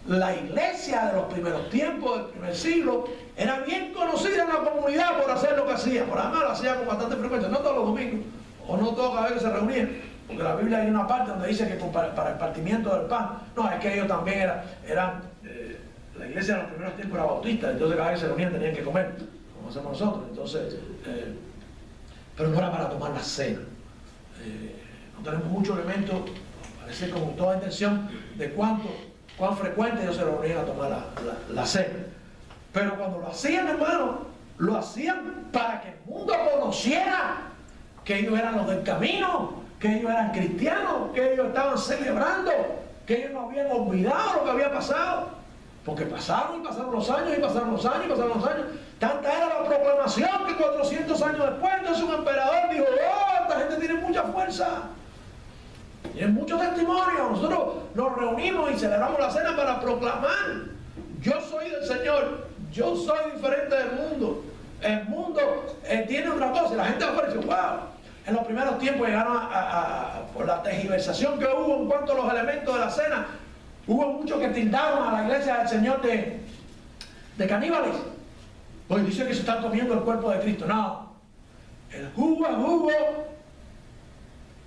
Speaker 1: La iglesia de los primeros tiempos, del primer siglo, era bien conocida en la comunidad por hacer lo que hacía. Por además lo hacía con bastante frecuencia, no todos los domingos, o no todos cada vez que se reunían. Porque la Biblia hay una parte donde dice que para el partimiento del pan, no, es que ellos también eran la iglesia de los primeros tiempos era bautista, entonces cada vez que se reunían tenían que comer, como hacemos nosotros. Entonces, pero no era para tomar la cena. No tenemos muchos elementos, parece como toda intención de cuán frecuente ellos se reunían a tomar la cena. Pero cuando lo hacían, hermano, lo hacían para que el mundo conociera que ellos eran los del camino, que ellos eran cristianos, que ellos estaban celebrando, que ellos no habían olvidado lo que había pasado. Porque pasaron y pasaron los años y pasaron los años y pasaron los años. Tanta era la proclamación que 400 años después, entonces un emperador dijo, oh, esta gente tiene mucha fuerza. Tienen muchos testimonios. Nosotros nos reunimos y celebramos la cena para proclamar, yo soy del Señor, yo soy diferente del mundo. El mundo tiene otra cosa. Y la gente afuera dice, wow. En los primeros tiempos llegaron por la tergiversación que hubo en cuanto a los elementos de la cena. Hubo muchos que tildaron a la iglesia del Señor de caníbales. Pues dice que se están comiendo el cuerpo de Cristo. No. El jugo es jugo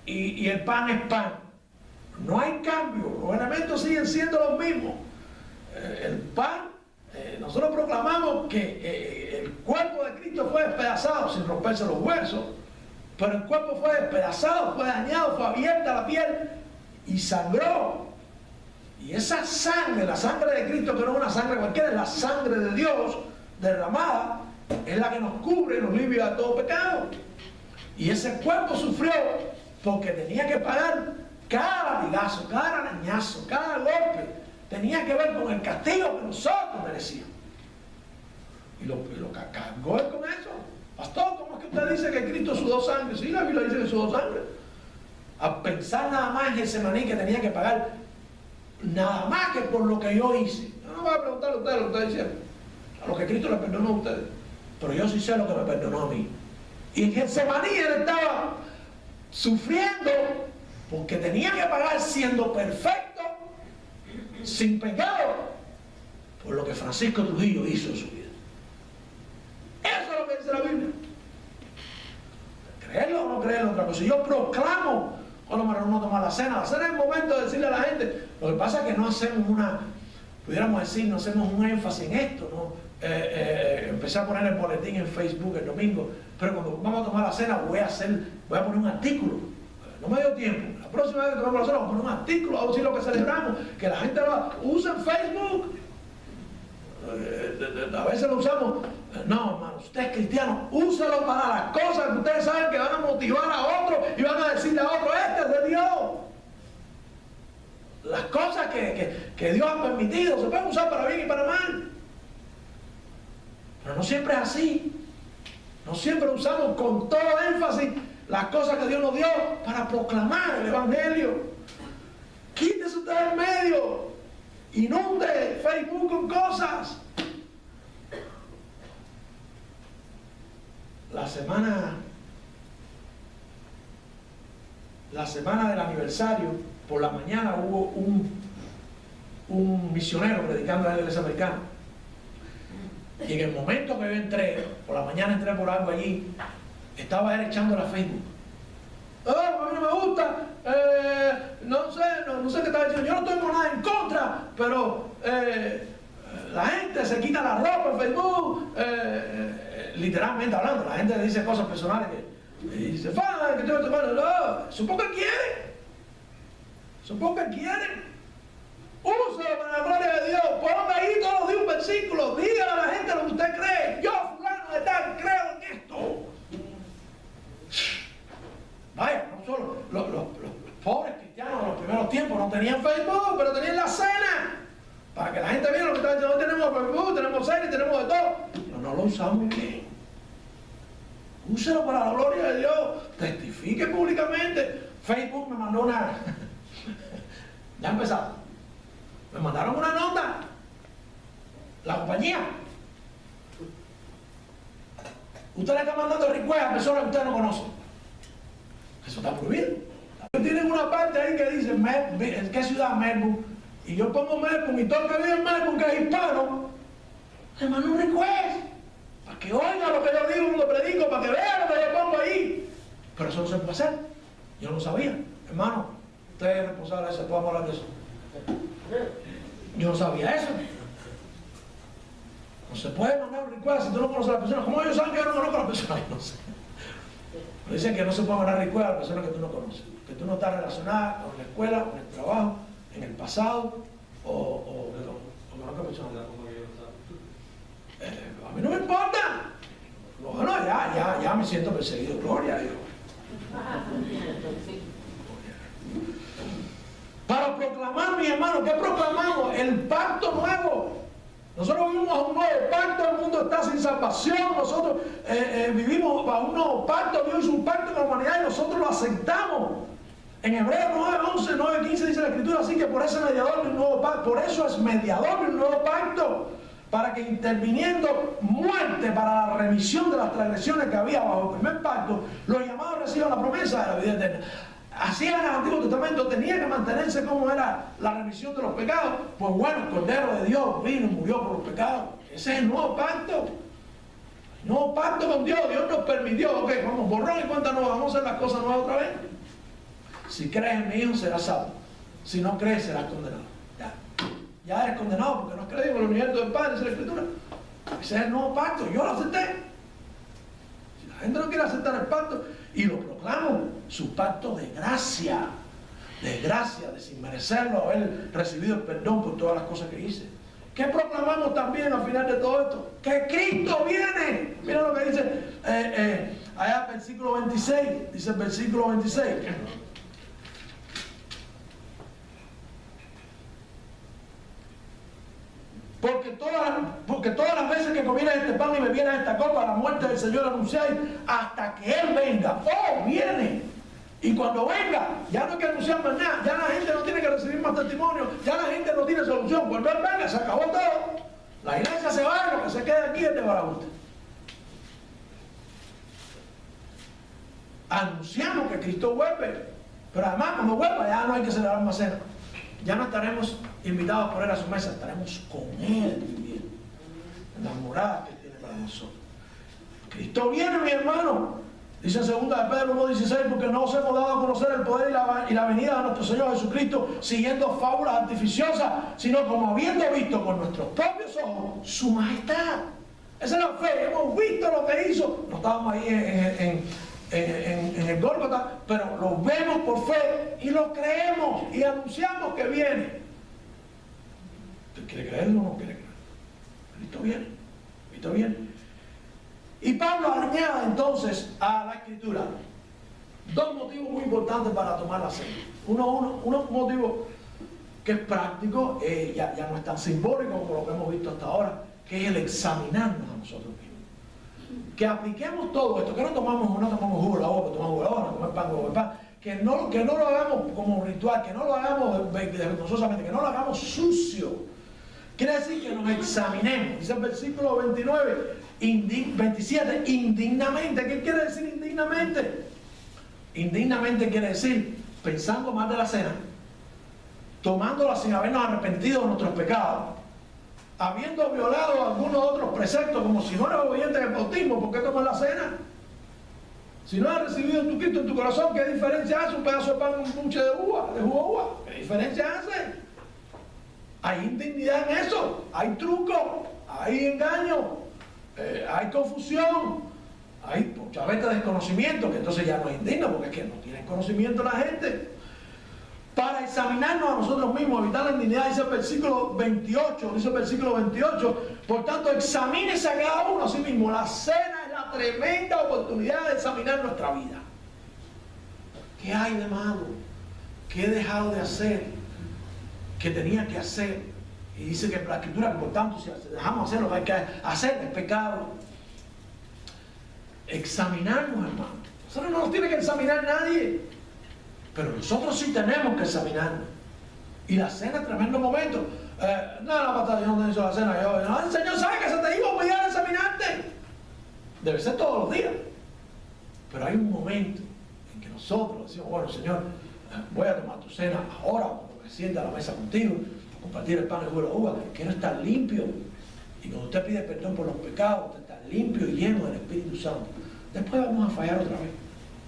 Speaker 1: y el pan es pan. No hay cambio. Los elementos siguen siendo los mismos. El pan, nosotros proclamamos que el cuerpo de Cristo fue despedazado sin romperse los huesos. Pero el cuerpo fue despedazado, fue dañado, fue abierta la piel y sangró. Y esa sangre, la sangre de Cristo, que no es una sangre cualquiera, es la sangre de Dios derramada, es la que nos cubre y nos limpia de todo pecado. Y ese cuerpo sufrió porque tenía que pagar cada latigazo, cada arañazo, cada golpe. Tenía que ver con el castigo que nosotros merecíamos. Y lo cargó él con eso. Pastor, ¿cómo es que usted dice que Cristo sudó sangre? Sí, la Biblia dice que sudó sangre. A pensar nada más en ese maní que tenía que pagar nada más que por lo que yo hice. Yo no voy a preguntarle a ustedes lo que ustedes diciendo, a lo que Cristo le perdonó a ustedes, pero yo sí sé lo que me perdonó a mí. Y en Getsemaní él estaba sufriendo porque tenía que pagar siendo perfecto, sin pecado, por lo que Francisco Trujillo hizo en su vida. Eso es lo que dice la Biblia. Creerlo o no creerlo, otra cosa. Yo proclamo cuando me reúno a tomar la cena. La cena es el momento de decirle a la gente. Lo que pasa es que no hacemos pudiéramos decir, no hacemos un énfasis en esto, ¿no? Empecé a poner el boletín en Facebook el domingo, pero cuando vamos a tomar la cena voy a poner un artículo. No me dio tiempo. La próxima vez que tomemos la cena vamos a poner un artículo, vamos a decir lo que celebramos, que la gente usa en Facebook. A veces lo usamos. No, hermano, usted es cristiano, úselo para las cosas que ustedes saben que van a motivar a otro y van a decirle a otro, este es de Dios. Las cosas que Dios ha permitido se pueden usar para bien y para mal. Pero no siempre es así. No siempre usamos con todo énfasis las cosas que Dios nos dio para proclamar el Evangelio. Quítese usted del medio. Inunde Facebook con cosas. La semana del aniversario, por la mañana hubo un misionero predicando en la iglesia americana. Y en el momento que yo entré, por la mañana entré por algo allí, estaba él echando la Facebook. Oh, a mí no me gusta, no sé qué estaba diciendo. Yo no tengo nada en contra, pero la gente se quita la ropa en Facebook, literalmente hablando. La gente le dice cosas personales que dice, que tengo que tomar. No, supongo que quiere. Supongo que quiere. Úselo para la gloria de Dios. Ponga ahí todos los días un versículo. Dígale a la gente lo que usted cree. Yo, fulano de tal, creo en esto. Vaya, no solo los pobres cristianos de los primeros tiempos no tenían Facebook, pero tenían la cena. Para que la gente viera lo que está diciendo. Hoy tenemos Facebook, tenemos cena y tenemos de todo. Pero no lo usamos bien. Úselo para la gloria de Dios. Testifique públicamente. Facebook me mandó una... Ya empezamos. Me mandaron una nota la compañía. Usted le está mandando request a personas que usted no conoce. Eso está prohibido. Tienen una parte ahí que dice, ¿en qué ciudad? Melbourne. Y yo pongo Melbourne y todo el que vive en Melbourne, que es hispano, le mando un request. Para que oiga lo que yo digo cuando predico, para que vea lo que yo pongo ahí. Pero eso no se puede hacer. Yo no sabía. Hermano, usted es responsable de eso, podemos hablar de eso. Yo no sabía eso. No se puede mandar un request si tú no conoces a la persona. ¿Cómo ellos saben que yo no conozco a la persona? No sé. Pero dicen que no se puede mandar request a la persona que tú no conoces. Que tú no estás relacionada con la escuela, con el trabajo, en el pasado, o con otra persona. A mí no me importa. Bueno, ya me siento perseguido. Gloria a Dios. Para proclamar, mi hermano, ¿qué proclamamos? El pacto nuevo. Nosotros vivimos un nuevo pacto, el mundo está sin salvación, nosotros vivimos bajo un nuevo pacto, Dios hizo un pacto con la humanidad y nosotros lo aceptamos. En Hebreos 9:11, 9:15 dice la Escritura, así que por eso es mediador de un nuevo pacto, por eso es mediador de un nuevo pacto, para que interviniendo muerte para la remisión de las transgresiones que había bajo el primer pacto, los llamados reciban la promesa de la vida eterna. Así era en el Antiguo Testamento, tenía que mantenerse como era la remisión de los pecados. Pues bueno, el Cordero de Dios vino y murió por los pecados. Ese es el nuevo pacto. El nuevo pacto con Dios. Dios nos permitió, ok, vamos, borrón y cuenta nueva, vamos a hacer las cosas nuevas otra vez. Si crees en mi Hijo, serás salvo. Si no crees, serás condenado. Ya eres condenado porque no has creído en el universo del Padre, esa es la Escritura. Ese es el nuevo pacto, yo lo acepté. Si la gente no quiere aceptar el pacto, y lo proclamo, su pacto de gracia, de sin merecerlo, haber recibido el perdón por todas las cosas que hice. ¿Qué proclamamos también al final de todo esto? Que Cristo viene. Mira lo que dice allá versículo 26, dice el versículo 26. Porque todas las veces que comieras este pan y bebieras esta copa, la muerte del Señor anunciáis hasta que Él venga. ¡Oh, viene! Y cuando venga, ya no hay que anunciar más nada, ya la gente no tiene que recibir más testimonio, ya la gente no tiene solución. Cuando Él venga, se acabó todo. La iglesia se va, lo que se queda aquí es de Barabuste. Anunciamos que Cristo vuelve, pero además cuando vuelva ya no hay que celebrar más cena. Ya no estaremos invitados por Él a su mesa, estaremos con Él viviendo en las moradas que tiene para nosotros. Cristo viene, mi hermano. Dice en 2 de Pedro 1:16, porque no os hemos dado a conocer el poder y la venida de nuestro Señor Jesucristo siguiendo fábulas artificiosas, sino como habiendo visto con nuestros propios ojos su majestad. Esa es la fe, hemos visto lo que hizo. No estábamos ahí en el Gólgota, pero lo vemos por fe y lo creemos y anunciamos que viene. ¿Usted quiere creerlo o no quiere creerlo? Cristo viene, Cristo viene. Y Pablo añade entonces a la Escritura dos motivos muy importantes para tomar la cena. Un motivo que es práctico, ya no es tan simbólico como lo que hemos visto hasta ahora, que es el examinarnos a nosotros mismos. Que apliquemos todo esto, que no tomamos jugo de la boca, tomamos jugo de la boca, no tomamos pan, que no lo hagamos como un ritual, que no lo hagamos vergonzosamente, que no lo hagamos sucio. Quiere decir que nos examinemos. Dice el versículo 27, indignamente. ¿Qué quiere decir indignamente? Indignamente quiere decir pensando mal de la cena, tomándola sin habernos arrepentido de nuestros pecados, habiendo violado algunos otros preceptos, como si no eres obediente en el bautismo, ¿por qué tomas la cena? Si no has recibido tu Cristo en tu corazón, ¿qué diferencia hace un pedazo de pan con un buche de jugo de uva? ¿Qué diferencia hace? Hay indignidad en eso, hay truco, hay engaño, hay confusión, hay muchas veces desconocimiento, que entonces ya no es indigno, porque es que no tienen conocimiento la gente. Para examinarnos a nosotros mismos, evitar la indignidad, dice el versículo 28, por tanto, examínese a cada uno a sí mismo. La cena es la tremenda oportunidad de examinar nuestra vida. ¿Qué hay de malo? ¿Qué he dejado de hacer? Que tenía que hacer? Y dice que la Escritura, que por tanto, si dejamos hacer lo que hay que hacer, es pecado. Examinarnos, hermano. Nosotros no nos tiene que examinar nadie, pero nosotros sí tenemos que examinarnos. Y la cena es tremendo momento. No, la pastora, yo no hizo la cena. No, el Señor sabe que se te iba a olvidar examinarte. Debe ser todos los días. Pero hay un momento en que nosotros decimos, bueno, Señor, voy a tomar tu cena ahora, cuando me sienta a la mesa contigo, a compartir el pan y el jugo de la uva. Quiero estar limpio. Y cuando usted pide perdón por los pecados, usted está limpio y lleno del Espíritu Santo. Después vamos a fallar otra vez.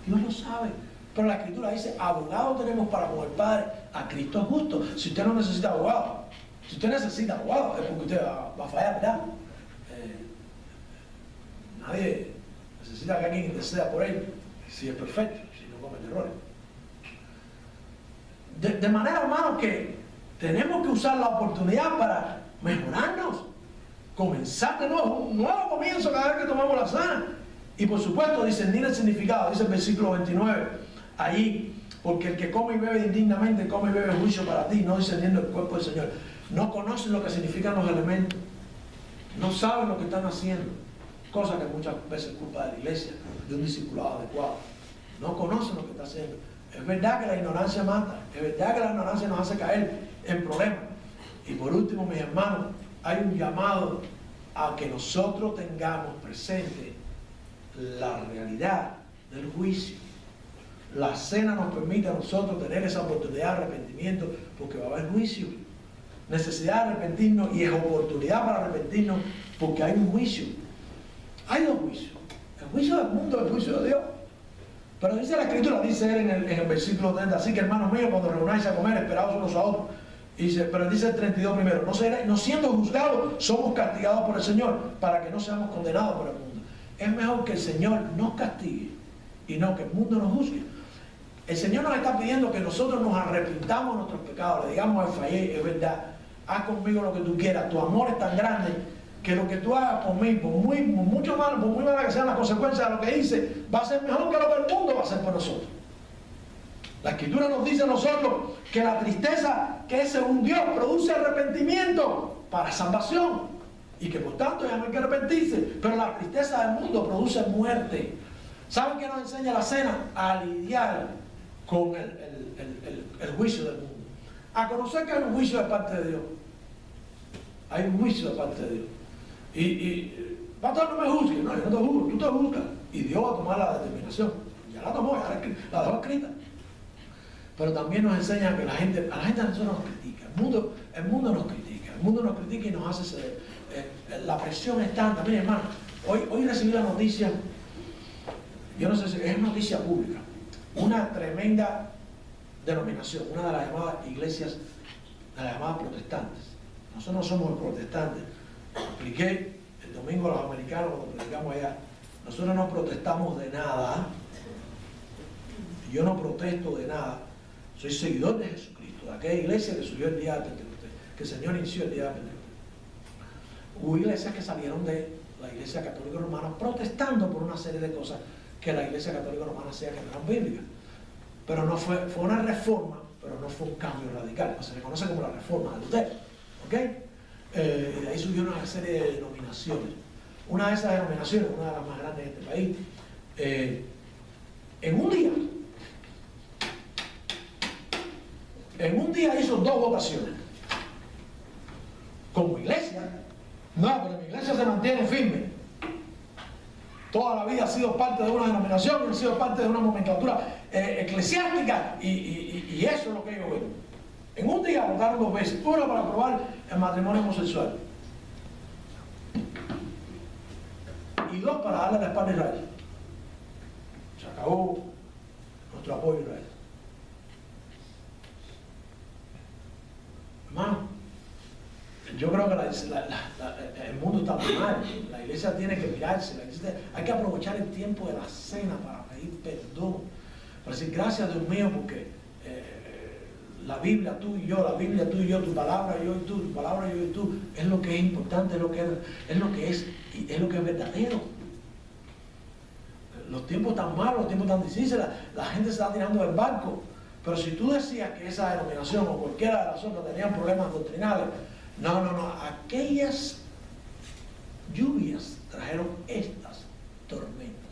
Speaker 1: Dios lo sabe. Pero la Escritura dice, abogado tenemos para con el Padre, a Cristo justo. Si usted no necesita abogado, si usted necesita abogado, es porque usted va a fallar, ¿verdad? Nadie necesita que alguien interceda por él, si es perfecto, si no comete errores. De manera, hermanos, que tenemos que usar la oportunidad para mejorarnos, comenzar de nuevo, un nuevo comienzo cada vez que tomamos la cena. Y por supuesto, discernir el significado, dice el versículo 29, allí, porque el que come y bebe indignamente, come y bebe juicio para ti, no discerniendo el cuerpo del Señor. No conocen lo que significan los elementos, no saben lo que están haciendo, cosa que muchas veces es culpa de la iglesia, de un discipulado adecuado. No conocen lo que está haciendo. Es verdad que la ignorancia mata, es verdad que la ignorancia nos hace caer en problemas. Y por último, mis hermanos, hay un llamado a que nosotros tengamos presente la realidad del juicio. La cena nos permite a nosotros tener esa oportunidad de arrepentimiento, porque va a haber juicio. Necesidad de arrepentirnos y es oportunidad para arrepentirnos, porque hay un juicio. Hay dos juicios: el juicio del mundo y el juicio de Dios. Pero dice la Escritura, dice él en el versículo 30, así que hermanos míos, cuando reunáis a comer, esperaos unos a otros. Pero dice el 32 primero, no siendo juzgados, somos castigados por el Señor, para que no seamos condenados por el mundo. Es mejor que el Señor nos castigue y no que el mundo nos juzgue. El Señor nos está pidiendo que nosotros nos arrepintamos de nuestros pecados, le digamos, fallé, es verdad, haz conmigo lo que tú quieras, tu amor es tan grande que lo que tú hagas por mí, por muy mala que sean las consecuencias de lo que hice, va a ser mejor que lo que el mundo va a hacer por nosotros. La Escritura nos dice a nosotros que la tristeza que es según Dios produce arrepentimiento para salvación y que por tanto ya no hay que arrepentirse, pero la tristeza del mundo produce muerte. ¿Saben qué nos enseña la cena? A lidiar con el juicio del mundo, a conocer que hay un juicio de parte de Dios. Hay un juicio de parte de Dios. Pastor, no me juzgues. No, yo no te juzgo, tú te juzgas. Y Dios va a tomar la determinación. Ya la tomó, ya la dejó escrita. Pero también nos enseña que a la gente a nosotros nos critica. El mundo nos critica. El mundo nos critica y nos hace ceder. La presión es tanta. Miren, hermano, hoy recibí la noticia, yo no sé si es noticia pública, una tremenda denominación, una de las llamadas iglesias, de las llamadas protestantes. Nosotros no somos protestantes. Expliqué el domingo a los americanos cuando predicamos allá. Nosotros no protestamos de nada. Yo no protesto de nada. Soy seguidor de Jesucristo, de aquella iglesia que surgió el día de Pentecostés, que el Señor inició el día de Pentecostés. Hubo iglesias que salieron de la Iglesia Católica Romana protestando por una serie de cosas que la Iglesia Católica Romana hacía que no eran bíblicas. Pero no fue una reforma, pero no fue un cambio radical. Se le conoce como la reforma de Lutero. ¿Ok? De ahí surgió una serie de denominaciones. Una de esas denominaciones, una de las más grandes de este país, en un día hizo 2 votaciones. Como iglesia, no, pero mi iglesia se mantiene firme. Toda la vida ha sido parte de una denominación, ha sido parte de una nomenclatura eclesiástica y eso es lo que yo veo. En un día votaron 2 veces, una para aprobar el matrimonio homosexual y 2 para darle la espalda a Israel. Se acabó nuestro apoyo a Israel. Hermano, yo creo que el mundo está muy mal. La iglesia tiene que mirarse. Hay que aprovechar el tiempo de la cena para pedir perdón, para decir gracias, Dios mío, porque la Biblia tú y yo, tu palabra yo y tú, tu palabra yo y tú, es lo que es importante, es lo que es verdadero. Los tiempos tan malos, los tiempos tan difíciles, la gente se está tirando del barco. Pero si tú decías que esa denominación o cualquiera de las otras tenían problemas doctrinales, no, aquellas lluvias trajeron estas tormentas.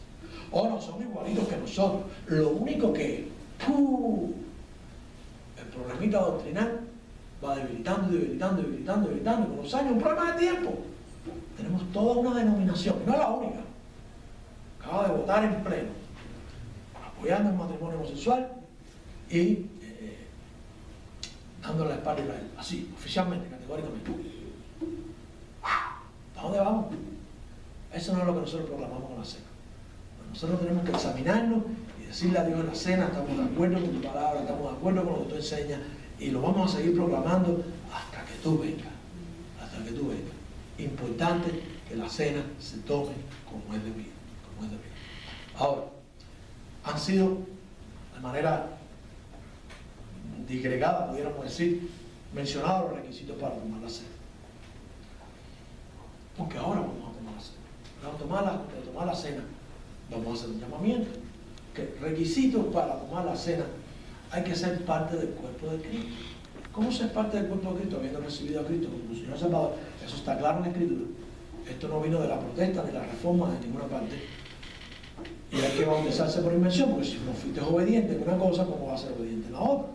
Speaker 1: O no, son igualitos que nosotros. Lo único que el problemita doctrinal va debilitando, debilitando, debilitando, debilitando, y con los años, un problema de tiempo. Tenemos toda una denominación, no es la única, acaba de votar en pleno, apoyando el matrimonio homosexual y dándole la espalda a Israel, así, oficialmente, categóricamente. ¿A dónde vamos? Eso no es lo que nosotros proclamamos con la cena. Nosotros tenemos que examinarnos y decirle a Dios en la cena: estamos de acuerdo con tu palabra, estamos de acuerdo con lo que tú enseñas, y lo vamos a seguir proclamando hasta que tú vengas. Hasta que tú vengas. Importante que la cena se tome como es debido. Como es debido. Ahora, han sido de manera disgregada, pudiéramos decir, mencionados los requisitos para tomar la cena. Porque ahora vamos a tomar la cena. Para tomar la cena, vamos a hacer un llamamiento. Que requisitos para tomar la cena: hay que ser parte del cuerpo de Cristo. ¿Cómo ser parte del cuerpo de Cristo? Habiendo recibido a Cristo como Señor Salvador. Eso está claro en la Escritura. Esto no vino de la protesta ni la reforma de ninguna parte. Y hay que bautizarse por inmersión, porque si no fuiste obediente en una cosa, ¿cómo vas a ser obediente en la otra?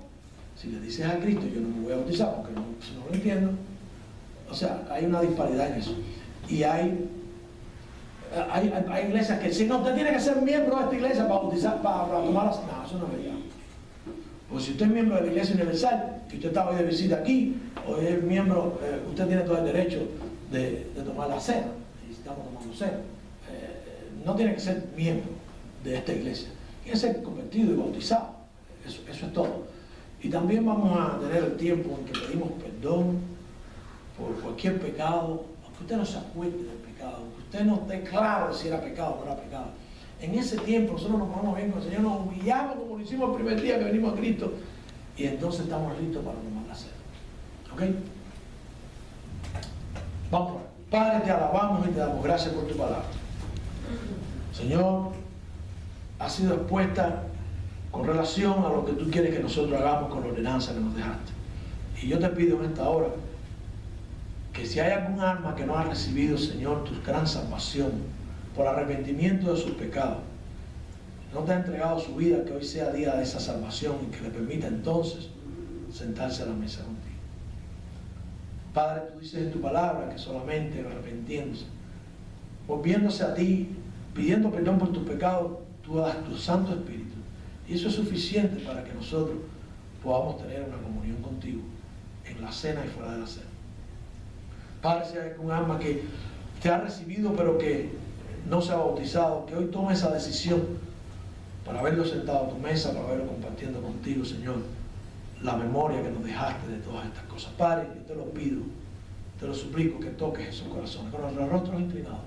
Speaker 1: Si le dices a Cristo: yo no me voy a bautizar porque no lo entiendo. O sea, hay una disparidad en eso. Y hay iglesias que dicen: no, usted tiene que ser miembro de esta iglesia para bautizar, para tomar la cena. No, eso no es verdad. Porque si usted es miembro de la Iglesia Universal y usted está hoy de visita aquí, o es miembro, usted tiene todo el derecho de tomar la cena. Y estamos tomando cena. No tiene que ser miembro de esta iglesia. Tiene que ser convertido y bautizado. Eso es todo. Y también vamos a tener el tiempo en que pedimos perdón por cualquier pecado, aunque usted no se acuerde del pecado, aunque usted no esté claro si era pecado o no era pecado. En ese tiempo nosotros nos ponemos bien con el Señor, nos humillamos como lo hicimos el primer día que venimos a Cristo, y entonces estamos listos para tomar la cena. ¿Ok? Vamos. Padre, te alabamos y te damos gracias por tu palabra. Señor, ha sido expuesta con relación a lo que tú quieres que nosotros hagamos con la ordenanza que nos dejaste. Y yo te pido en esta hora que si hay algún alma que no ha recibido, Señor, tu gran salvación por arrepentimiento de sus pecados, no te ha entregado su vida, que hoy sea día de esa salvación y que le permita entonces sentarse a la mesa contigo. Padre, tú dices en tu palabra que solamente arrepentiéndose, volviéndose a ti, pidiendo perdón por tus pecados, tú das tu Santo Espíritu. Y eso es suficiente para que nosotros podamos tener una comunión contigo en la cena y fuera de la cena. Padre, si hay algún alma que te ha recibido pero que no se ha bautizado, que hoy tome esa decisión para haberlo sentado a tu mesa, para haberlo compartiendo contigo, Señor, la memoria que nos dejaste de todas estas cosas. Padre, yo te lo pido, te lo suplico, que toques esos corazones con los rostros inclinados.